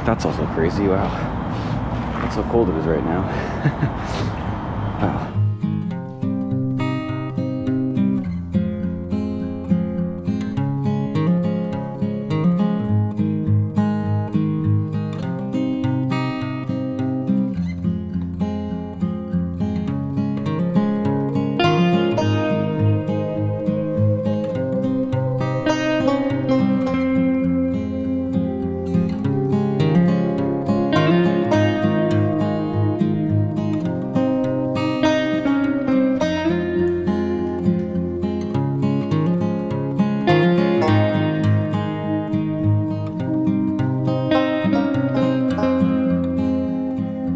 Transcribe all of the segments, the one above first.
That's also crazy. Wow. That's how cold it is right now. Wow.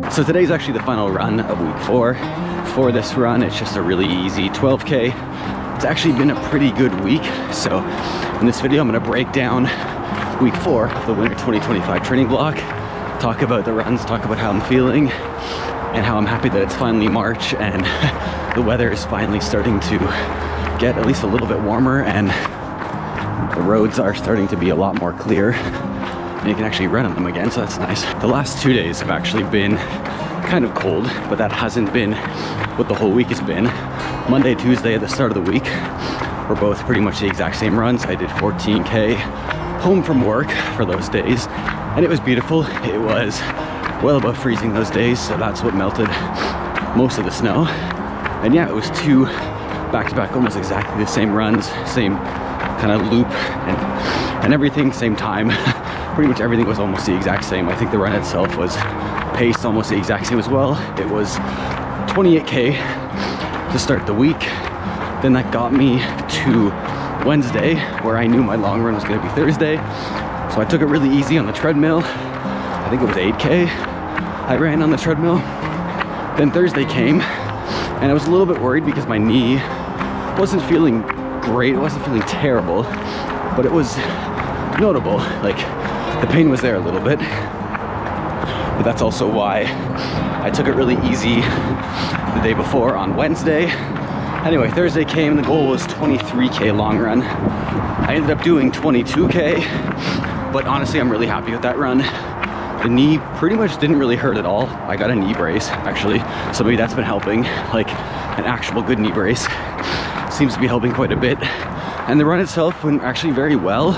So today's actually the final run of week 4. For this run, it's just a really easy 12K. It's actually been a pretty good week. So in this video, I'm gonna break down week 4 of the winter 2025 training block, talk about the runs, talk about how I'm feeling, and how I'm happy that it's finally March and the weather is finally starting to get at least a little bit warmer and the roads are starting to be a lot more clear. And you can actually run on them again, so that's nice. The last 2 days have actually been kind of cold, but that hasn't been what the whole week has been. Monday, Tuesday at the start of the week were both pretty much the exact same runs. I did 14K home from work for those days, and it was beautiful. It was well above freezing those days, so that's what melted most of the snow. And yeah, it was 2 back-to-back, almost exactly the same runs, same kind of loop and everything, same time. Pretty much everything was almost the exact same. I think the run itself was paced almost the exact same as well. It was 28K to start the week. Then that got me to Wednesday, where I knew my long run was gonna be Thursday. So I took it really easy on the treadmill. I think it was 8K I ran on the treadmill. Then Thursday came, and I was a little bit worried because my knee wasn't feeling great. It wasn't feeling terrible, but it was notable. Like, the pain was there a little bit, but that's also why I took it really easy the day before on Wednesday. Anyway, Thursday came, the goal was 23K long run. I ended up doing 22K, but honestly, I'm really happy with that run. The knee pretty much didn't really hurt at all. I got a knee brace, actually, so maybe that's been helping. Like, an actual good knee brace seems to be helping quite a bit. And the run itself went actually very well.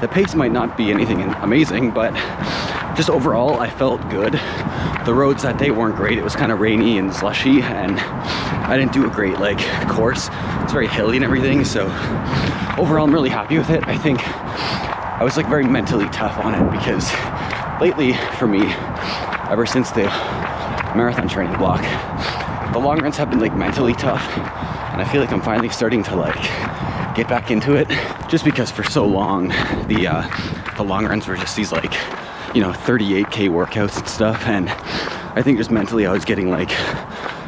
The pace might not be anything amazing, but just overall, I felt good. The roads that day weren't great. It was kind of rainy and slushy, and I didn't do a great course. It's very hilly and everything, so overall, I'm really happy with it. I think I was very mentally tough on it because lately, for me, ever since the marathon training block, the long runs have been mentally tough, and I feel like I'm finally starting to get back into it, just because for so long the long runs were just these 38K workouts and stuff, and I think just mentally I was getting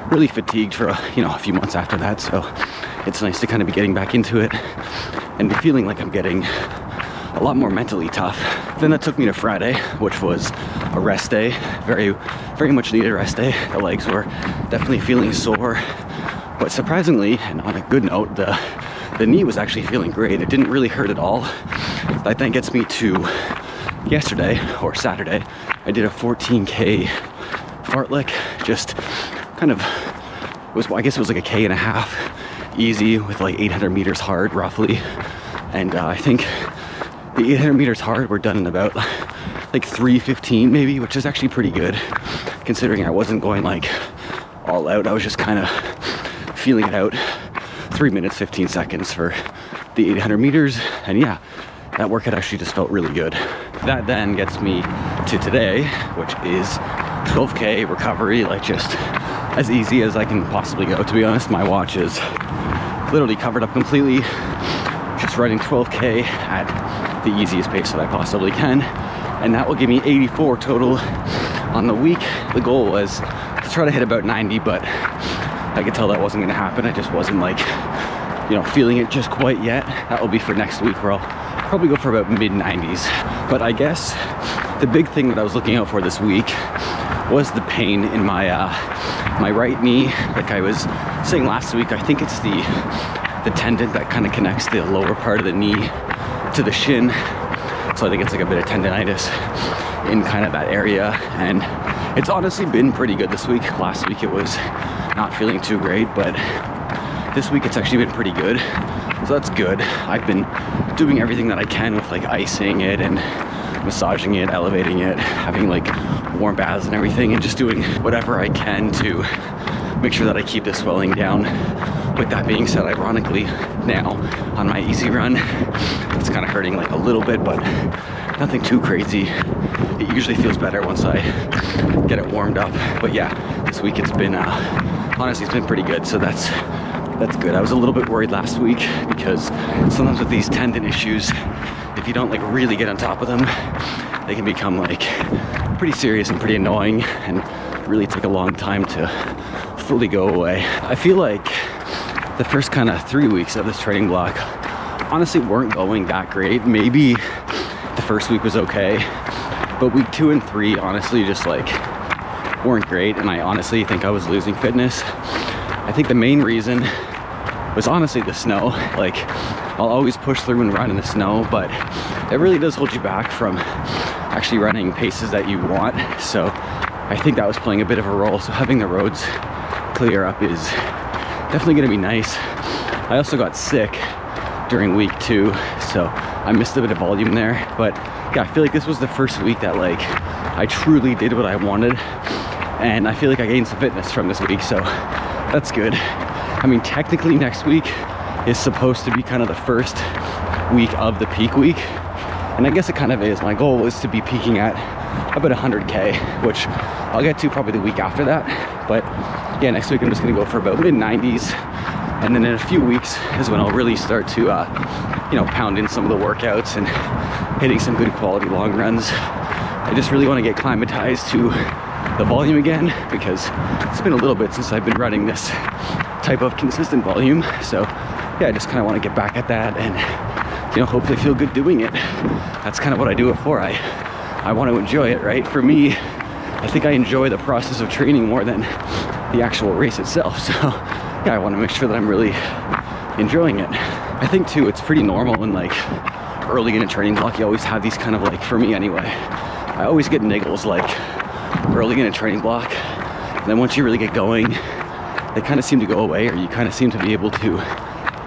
really fatigued for a few months after that. So it's nice to kind of be getting back into it and be feeling like I'm getting a lot more mentally tough. Then that took me to Friday, which was a rest day, very much needed rest day. The legs were definitely feeling sore, but surprisingly, and on a good note, the knee was actually feeling great. It didn't really hurt at all. That then gets me to yesterday, or Saturday. I did a 14K fartlek, just kind of, I guess it was a K and a half easy with 800 meters hard roughly. And I think the 800 meters hard were done in about 3:15 maybe, which is actually pretty good considering I wasn't going all out. I was just kind of feeling it out. 3 minutes 15 seconds for the 800 meters, and yeah, that workout actually just felt really good. That then gets me to today, which is 12K recovery, just as easy as I can possibly go. To be honest, my watch is literally covered up completely, just running 12K at the easiest pace that I possibly can, and that will give me 84 total on the week. The goal was to try to hit about 90, but I could tell that wasn't gonna happen. I just wasn't feeling it just quite yet. That will be for next week, where I'll probably go for about mid-90s. But I guess the big thing that I was looking out for this week was the pain in my right knee. Like I was saying last week, I think it's the tendon that kind of connects the lower part of the knee to the shin. So I think it's a bit of tendonitis. in kind of that area, and it's honestly been pretty good this week. Last week it was not feeling too great, but this week it's actually been pretty good, so that's good. I've been doing everything that I can with like icing it and massaging it, elevating it, having like warm baths and everything, and just doing whatever I can to make sure that I keep the swelling down. With that being said, ironically, now on my easy run, it's kind of hurting like a little bit, but nothing too crazy. It usually feels better once I get it warmed up. But yeah, this week it's been, honestly, it's been pretty good. So that's good. I was a little bit worried last week because sometimes with these tendon issues, if you don't like really get on top of them, they can become like pretty serious and pretty annoying and really take a long time to fully go away. I feel like the first kind of 3 weeks of this training block honestly weren't going that great. Maybe the first week was okay, but week 2 and 3 honestly just like weren't great, and I honestly think I was losing fitness. I think the main reason was honestly the snow. Like, I'll always push through and run in the snow, but it really does hold you back from actually running paces that you want. So I think that was playing a bit of a role. So having the roads clear up is definitely gonna be nice. I also got sick during week 2, so I missed a bit of volume there. But yeah, I feel like this was the first week that like I truly did what I wanted, and I feel like I gained some fitness from this week, so that's good. I mean, technically next week is supposed to be kind of the first week of the peak week, and I guess it kind of is. My goal is to be peaking at about 100K, which I'll get to probably the week after that. But yeah, next week I'm just gonna go for about mid-90s, and then in a few weeks is when I'll really start to you know, pound in some of the workouts and hitting some good quality long runs. I just really want to get acclimatized to the volume again, because it's been a little bit since I've been running this type of consistent volume. So yeah, I just kind of want to get back at that and, you know, hopefully feel good doing it. That's kind of what I do it for. I want to enjoy it, right? For me, I think I enjoy the process of training more than the actual race itself. So yeah, I want to make sure that I'm really enjoying it. I think too, it's pretty normal when like early in a training block, you always have these kind of like, for me anyway, I always get niggles like early in a training block. And then once you really get going, they kind of seem to go away, or you kind of seem to be able to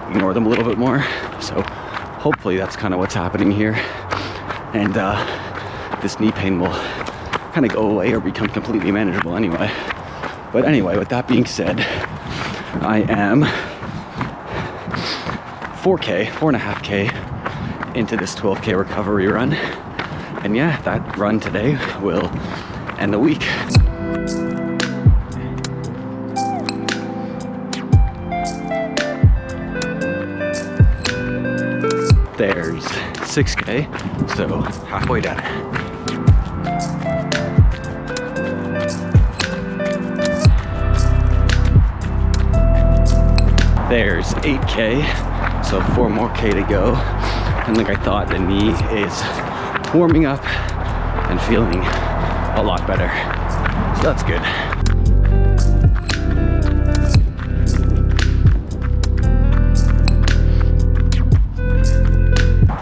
ignore them a little bit more. So hopefully that's kind of what's happening here. And this knee pain will kind of go away or become completely manageable anyway. But anyway, with that being said, I am 4.5K into this 12K recovery run. And yeah, that run today will end the week. There's 6K, so halfway done. There's 8K, so 4 more K to go. And like I thought, the knee is warming up and feeling a lot better. So that's good.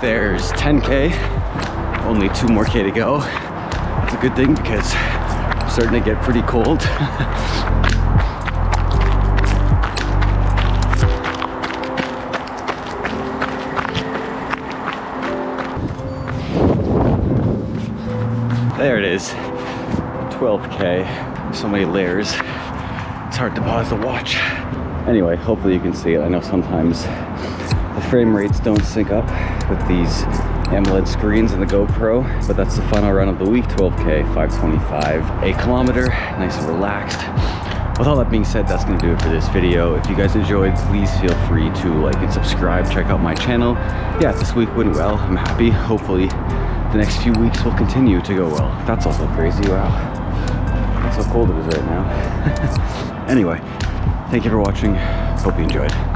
There's 10K, only 2 more K to go. It's a good thing because I'm starting to get pretty cold. There it is, 12K, so many layers, it's hard to pause the watch. Anyway, hopefully you can see it. I know sometimes the frame rates don't sync up with these AMOLED screens and the GoPro, but that's the final run of the week, 12K, 525, 8 kilometer, nice and relaxed. With all that being said, that's gonna do it for this video. If you guys enjoyed, please feel free to like and subscribe, check out my channel. Yeah, this week went well, I'm happy. Hopefully the next few weeks will continue to go well. That's also crazy, wow. That's how cold it is right now. Anyway, thank you for watching, hope you enjoyed.